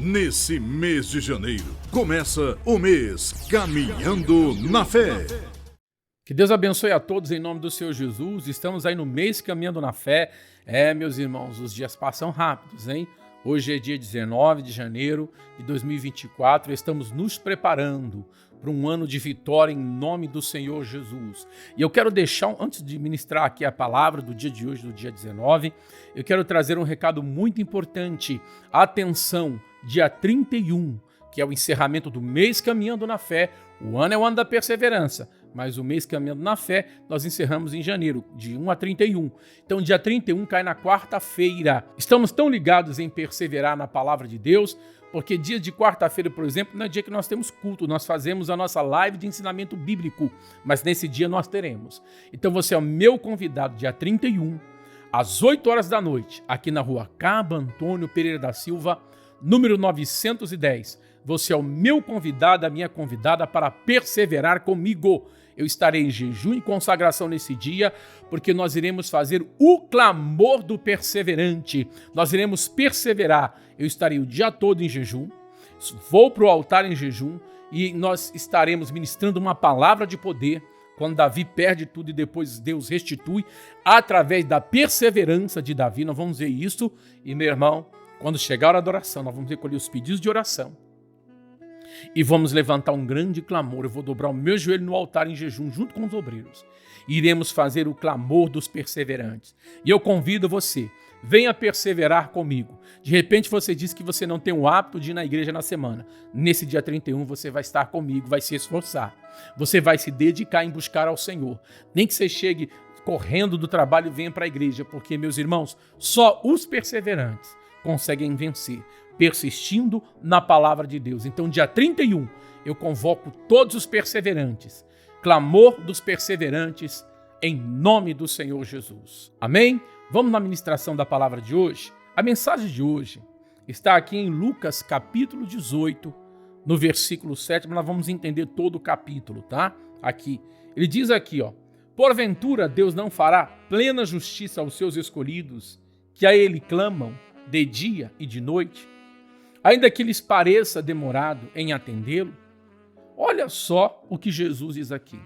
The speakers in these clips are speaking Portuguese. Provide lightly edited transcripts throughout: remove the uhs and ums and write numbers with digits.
Nesse mês de janeiro, começa o mês Caminhando na Fé. Que Deus abençoe a todos em nome do Senhor Jesus. Estamos aí no mês Caminhando na Fé. Meus irmãos, os dias passam rápidos, hein? Hoje é dia 19 de janeiro de 2024. Estamos nos preparando para um ano de vitória em nome do Senhor Jesus. E eu quero deixar, antes de ministrar aqui a palavra do dia de hoje, do dia 19, eu quero trazer um recado muito importante. Atenção, dia 31, que é o encerramento do mês Caminhando na Fé. O ano é o ano da perseverança, mas o mês Caminhando na Fé nós encerramos em janeiro, de 1 a 31. Então, dia 31 cai na quarta-feira. Estamos tão ligados em perseverar na palavra de Deus, porque dia de quarta-feira, por exemplo, não é dia que nós temos culto, nós fazemos a nossa live de ensinamento bíblico, mas nesse dia nós teremos. Então, você é o meu convidado, dia 31, às 8 horas da noite, aqui na rua Cabo Antônio Pereira da Silva, número 910. Você é o meu convidado, a minha convidada para perseverar comigo. Eu estarei em jejum e consagração nesse dia, porque nós iremos fazer o clamor do perseverante. Nós iremos perseverar. Eu estarei o dia todo em jejum, vou para o altar em jejum e nós estaremos ministrando uma palavra de poder. Quando Davi perde tudo e depois Deus restitui, através da perseverança de Davi, nós vamos ver isso. E, meu irmão, quando chegar a hora da oração, nós vamos recolher os pedidos de oração e vamos levantar um grande clamor. Eu vou dobrar o meu joelho no altar em jejum junto com os obreiros. Iremos fazer o clamor dos perseverantes. E eu convido você, venha perseverar comigo. De repente você diz que você não tem o hábito de ir na igreja na semana. Nesse dia 31 você vai estar comigo, vai se esforçar. Você vai se dedicar em buscar ao Senhor. Nem que você chegue correndo do trabalho e venha para a igreja, porque, meus irmãos, só os perseverantes conseguem vencer, persistindo na palavra de Deus. Então, dia 31, eu convoco todos os perseverantes, clamor dos perseverantes, em nome do Senhor Jesus. Amém? Vamos na ministração da palavra de hoje? A mensagem de hoje está aqui em Lucas, capítulo 18, no versículo 7, mas nós vamos entender todo o capítulo, tá? Aqui. Ele diz aqui, ó: porventura Deus não fará plena justiça aos seus escolhidos, que a ele clamam de dia e de noite, ainda que lhes pareça demorado em atendê-lo? Olha só o que Jesus diz aqui.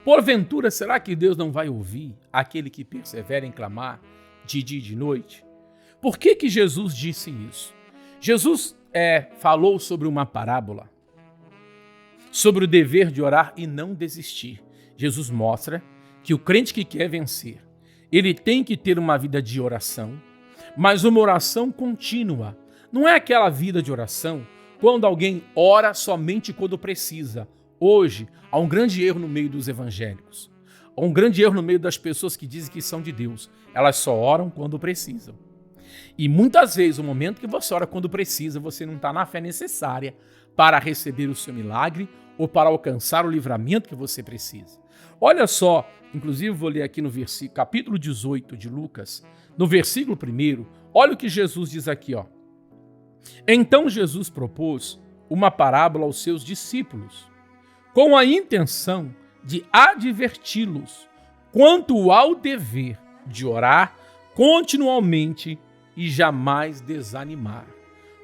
Porventura, será que Deus não vai ouvir aquele que persevera em clamar de dia e de noite? Por que Jesus disse isso? Jesus falou sobre uma parábola, sobre o dever de orar e não desistir. Jesus mostra que o crente que quer vencer, ele tem que ter uma vida de oração, mas uma oração contínua. Não é aquela vida de oração quando alguém ora somente quando precisa. Hoje, há um grande erro no meio dos evangélicos. Há um grande erro no meio das pessoas que dizem que são de Deus. Elas só oram quando precisam. E muitas vezes, o momento que você ora quando precisa, você não está na fé necessária para receber o seu milagre ou para alcançar o livramento que você precisa. Olha só, inclusive vou ler aqui no capítulo 18 de Lucas, no versículo 1, olha o que Jesus diz aqui, ó. Então Jesus propôs uma parábola aos seus discípulos, com a intenção de adverti-los quanto ao dever de orar continuamente e jamais desanimar.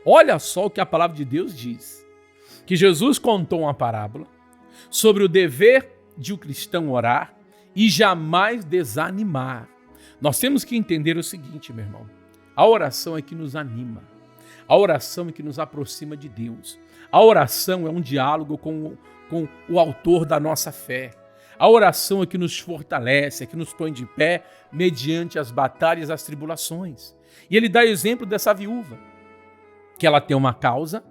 Olha só o que a palavra de Deus diz, que Jesus contou uma parábola sobre o dever de o cristão orar e jamais desanimar. Nós temos que entender o seguinte, meu irmão, a oração é que nos anima, a oração é que nos aproxima de Deus, a oração é um diálogo com o autor da nossa fé, a oração é que nos fortalece, é que nos põe de pé mediante as batalhas e as tribulações. E ele dá exemplo dessa viúva, que ela tem uma causa,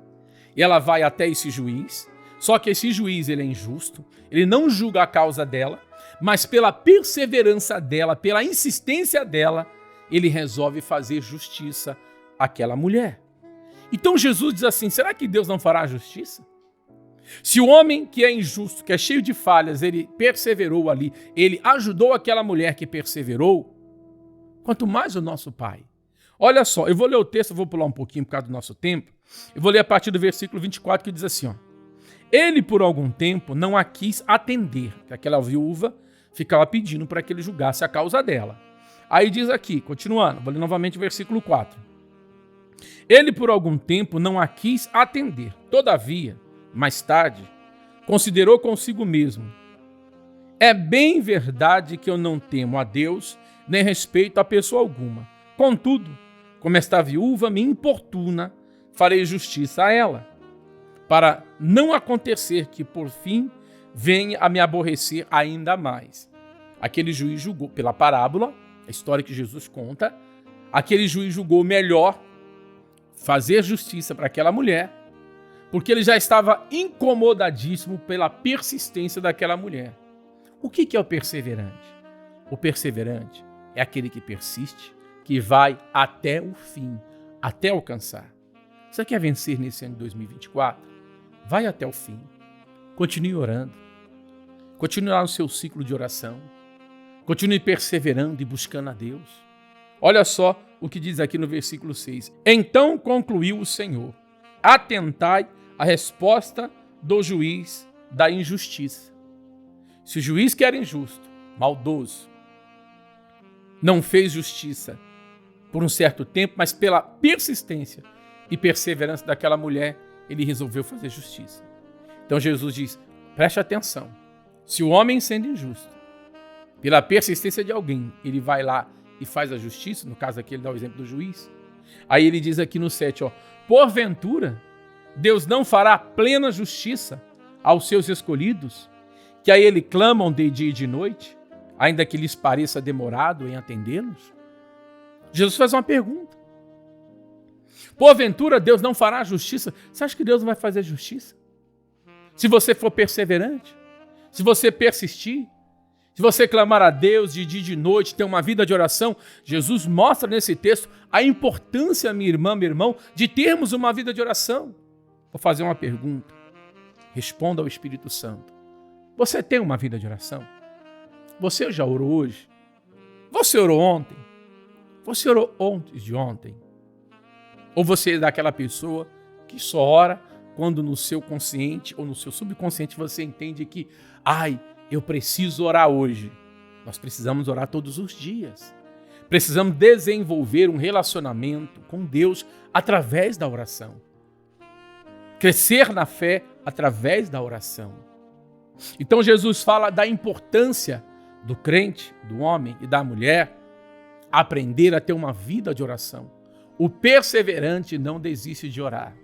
e ela vai até esse juiz, só que esse juiz ele é injusto, ele não julga a causa dela, mas pela perseverança dela, pela insistência dela, ele resolve fazer justiça àquela mulher. Então Jesus diz assim, será que Deus não fará justiça? Se o homem que é injusto, que é cheio de falhas, ele perseverou ali, ele ajudou aquela mulher que perseverou, quanto mais o nosso Pai. Olha só, eu vou ler o texto, eu vou pular um pouquinho por causa do nosso tempo, eu vou ler a partir do versículo 24 que diz assim, ó. Ele por algum tempo não a quis atender, que aquela viúva ficava pedindo para que ele julgasse a causa dela. Aí diz aqui, continuando, vou ler novamente o versículo 4. Ele por algum tempo não a quis atender. Todavia, mais tarde, considerou consigo mesmo: é bem verdade que eu não temo a Deus, nem respeito a pessoa alguma. Contudo, como esta viúva me importuna, farei justiça a ela, para não acontecer que, por fim, venha a me aborrecer ainda mais. Aquele juiz julgou, pela parábola, a história que Jesus conta, aquele juiz julgou melhor fazer justiça para aquela mulher, porque ele já estava incomodadíssimo pela persistência daquela mulher. O que é o perseverante? O perseverante é aquele que persiste, que vai até o fim, até alcançar. Você quer vencer nesse ano de 2024? Vai até o fim. Continue orando. Continue lá no seu ciclo de oração. Continue perseverando e buscando a Deus. Olha só o que diz aqui no versículo 6. Então concluiu o Senhor: atentai à resposta do juiz da injustiça. Se o juiz que era injusto, maldoso, não fez justiça por um certo tempo, mas pela persistência e perseverança daquela mulher, ele resolveu fazer justiça. Então Jesus diz: preste atenção. Se o homem, sendo injusto, pela persistência de alguém, ele vai lá e faz a justiça, no caso aqui ele dá o exemplo do juiz, aí ele diz aqui no 7, porventura, Deus não fará plena justiça aos seus escolhidos, que a ele clamam de dia e de noite, ainda que lhes pareça demorado em atendê-los? Jesus faz uma pergunta. Porventura, Deus não fará justiça? Você acha que Deus não vai fazer justiça? Se você for perseverante, se você persistir, se você clamar a Deus de dia e de noite, ter uma vida de oração, Jesus mostra nesse texto a importância, minha irmã, meu irmão, de termos uma vida de oração. Vou fazer uma pergunta. Responda ao Espírito Santo. Você tem uma vida de oração? Você já orou hoje? Você orou ontem? Você orou antes de ontem? Ou você é daquela pessoa que só ora quando no seu consciente ou no seu subconsciente você entende que, eu preciso orar hoje. Nós precisamos orar todos os dias. Precisamos desenvolver um relacionamento com Deus através da oração. Crescer na fé através da oração. Então Jesus fala da importância do crente, do homem e da mulher aprender a ter uma vida de oração. O perseverante não desiste de orar.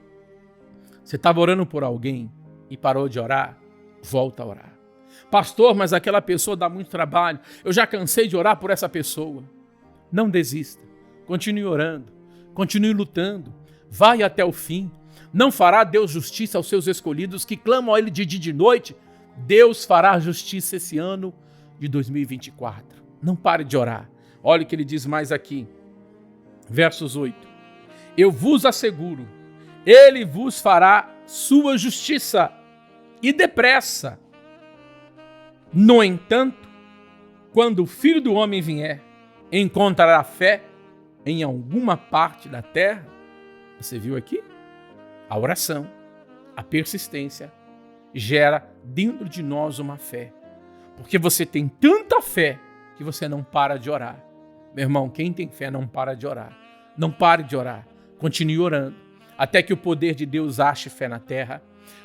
Você estava orando por alguém e parou de orar? Volta a orar. Pastor, mas aquela pessoa dá muito trabalho. Eu já cansei de orar por essa pessoa. Não desista. Continue orando. Continue lutando. Vai até o fim. Não fará Deus justiça aos seus escolhidos que clamam a Ele de dia e de noite? Deus fará justiça esse ano de 2024. Não pare de orar. Olha o que ele diz mais aqui. Versos 8. Eu vos asseguro, Ele vos fará sua justiça e depressa. No entanto, quando o Filho do Homem vier, encontrará fé em alguma parte da terra? Você viu aqui? A oração, a persistência, gera dentro de nós uma fé. Porque você tem tanta fé que você não para de orar. Meu irmão, quem tem fé não para de orar. Não pare de orar. Continue orando. Até que o poder de Deus ache fé na terra.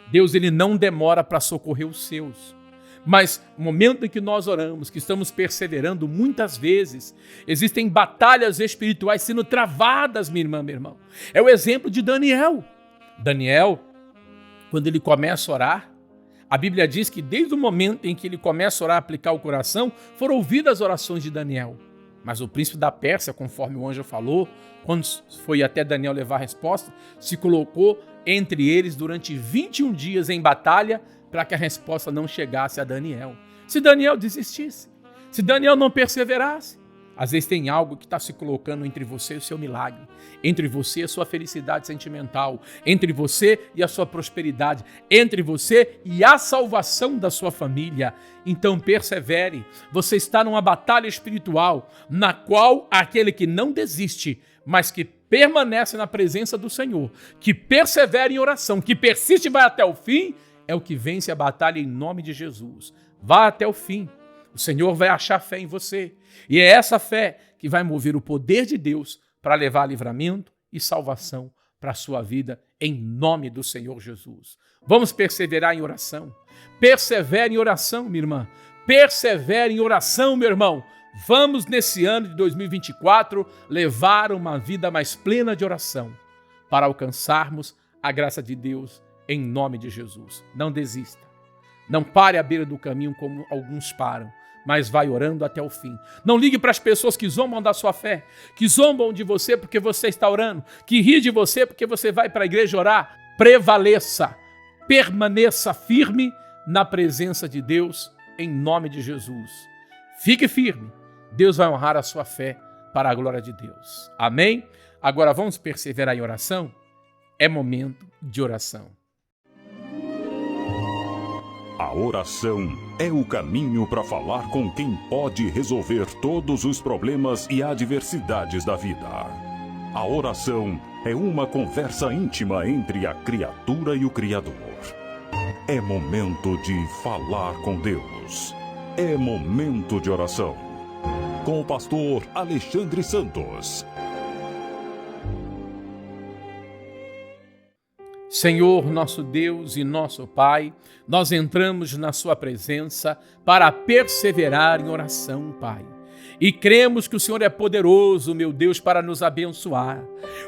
Deus, ele não demora para socorrer os seus. Mas no momento em que nós oramos, que estamos perseverando, muitas vezes existem batalhas espirituais sendo travadas, minha irmã, meu irmão. É o exemplo de Daniel. Daniel, quando ele começa a orar, a Bíblia diz que desde o momento em que ele começa a orar, aplicar o coração, foram ouvidas as orações de Daniel. Mas o príncipe da Pérsia, conforme o anjo falou, quando foi até Daniel levar a resposta, se colocou entre eles durante 21 dias em batalha para que a resposta não chegasse a Daniel. Se Daniel desistisse, se Daniel não perseverasse, às vezes tem algo que está se colocando entre você e o seu milagre, entre você e a sua felicidade sentimental, entre você e a sua prosperidade, entre você e a salvação da sua família. Então persevere, você está numa batalha espiritual, na qual aquele que não desiste, mas que permanece na presença do Senhor, que persevera em oração, que persiste e vai até o fim, é o que vence a batalha em nome de Jesus. Vá até o fim. O Senhor vai achar fé em você. E é essa fé que vai mover o poder de Deus para levar livramento e salvação para a sua vida, em nome do Senhor Jesus. Vamos perseverar em oração. Persevere em oração, minha irmã. Persevere em oração, meu irmão. Vamos, nesse ano de 2024, levar uma vida mais plena de oração para alcançarmos a graça de Deus em nome de Jesus. Não desista. Não pare à beira do caminho como alguns param, mas vai orando até o fim. Não ligue para as pessoas que zombam da sua fé, que zombam de você porque você está orando, que ri de você porque você vai para a igreja orar. Prevaleça, permaneça firme na presença de Deus em nome de Jesus. Fique firme. Deus vai honrar a sua fé para a glória de Deus. Amém? Agora vamos perseverar em oração? É momento de oração. A oração é o caminho para falar com quem pode resolver todos os problemas e adversidades da vida. A oração é uma conversa íntima entre a criatura e o Criador. É momento de falar com Deus. É momento de oração. Com o pastor Alexandre Santos. Senhor, nosso Deus e nosso Pai, nós entramos na sua presença para perseverar em oração, Pai. E cremos que o Senhor é poderoso, meu Deus, para nos abençoar.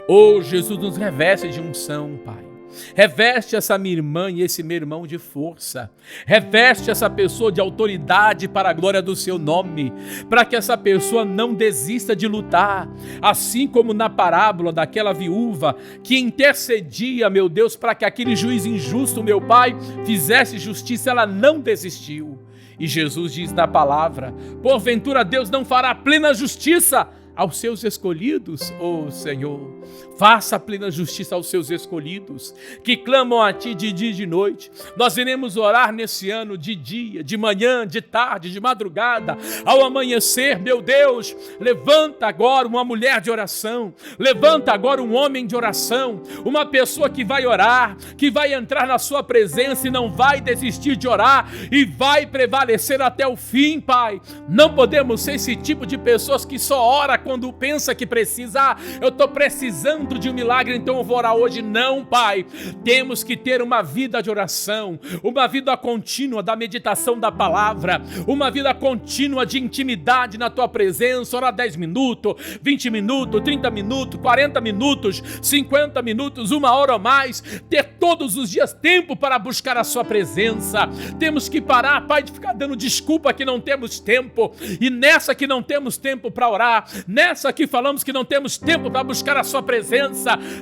Oh, Jesus, nos reveste de unção, Pai. Reveste essa minha irmã e esse meu irmão de força. Reveste essa pessoa de autoridade para a glória do seu nome, para que essa pessoa não desista de lutar, assim como na parábola daquela viúva que intercedia, meu Deus, para que aquele juiz injusto, meu Pai, fizesse justiça. Ela não desistiu. E Jesus diz na palavra: porventura Deus não fará plena justiça aos seus escolhidos? Oh Senhor, faça plena justiça aos seus escolhidos, que clamam a Ti de dia e de noite. Nós iremos orar nesse ano de dia, de manhã, de tarde, de madrugada, ao amanhecer, meu Deus. Levanta agora uma mulher de oração, levanta agora um homem de oração, uma pessoa que vai orar, que vai entrar na sua presença e não vai desistir de orar e vai prevalecer até o fim, Pai. Não podemos ser esse tipo de pessoas que só ora quando pensa que precisa. Eu estou precisando de um milagre, então eu vou orar hoje. Não, Pai. Temos que ter uma vida de oração, uma vida contínua da meditação da palavra, uma vida contínua de intimidade na Tua presença. Orar 10 minutos, 20 minutos, 30 minutos, 40 minutos, 50 minutos, 1 hora ou mais. Ter todos os dias tempo para buscar a Sua presença. Temos que parar, Pai, de ficar dando desculpa que não temos tempo. E nessa que não temos tempo para orar, nessa que falamos que não temos tempo para buscar a Sua presença,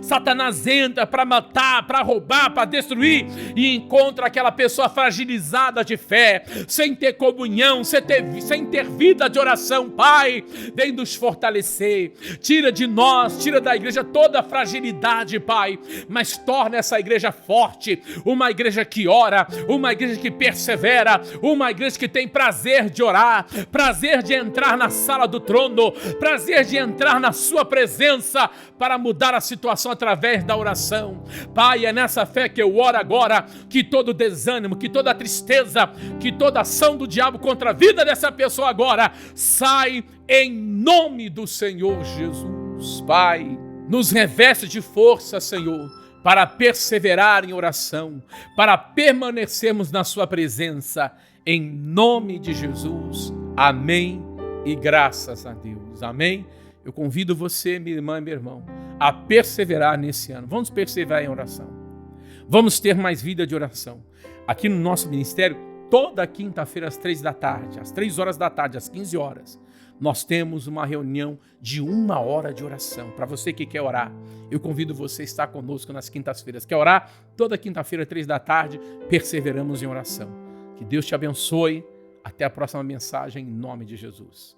Satanás entra para matar, para roubar, para destruir, e encontra aquela pessoa fragilizada de fé, sem ter comunhão, sem ter vida de oração. Pai, vem nos fortalecer, tira de nós, tira da igreja toda a fragilidade, Pai, mas torna essa igreja forte, uma igreja que ora, uma igreja que persevera, uma igreja que tem prazer de orar, prazer de entrar na sala do trono, prazer de entrar na Sua presença para mudar a situação através da oração. Pai, é nessa fé que eu oro agora, que todo desânimo, que toda tristeza, que toda ação do diabo contra a vida dessa pessoa agora sai em nome do Senhor Jesus. Pai, nos reveste de força, Senhor, para perseverar em oração, para permanecermos na Sua presença, em nome de Jesus. Amém. E graças a Deus. Amém? Eu convido você, minha irmã e meu irmão, a perseverar nesse ano. Vamos perseverar em oração. Vamos ter mais vida de oração. Aqui no nosso ministério, toda quinta-feira às 3 da tarde, às 3 horas da tarde, às 15 horas, nós temos uma reunião de 1 hora de oração. Para você que quer orar, eu convido você a estar conosco nas quintas-feiras. Quer orar? Toda quinta-feira, 3 da tarde, perseveramos em oração. Que Deus te abençoe. Até a próxima mensagem, em nome de Jesus.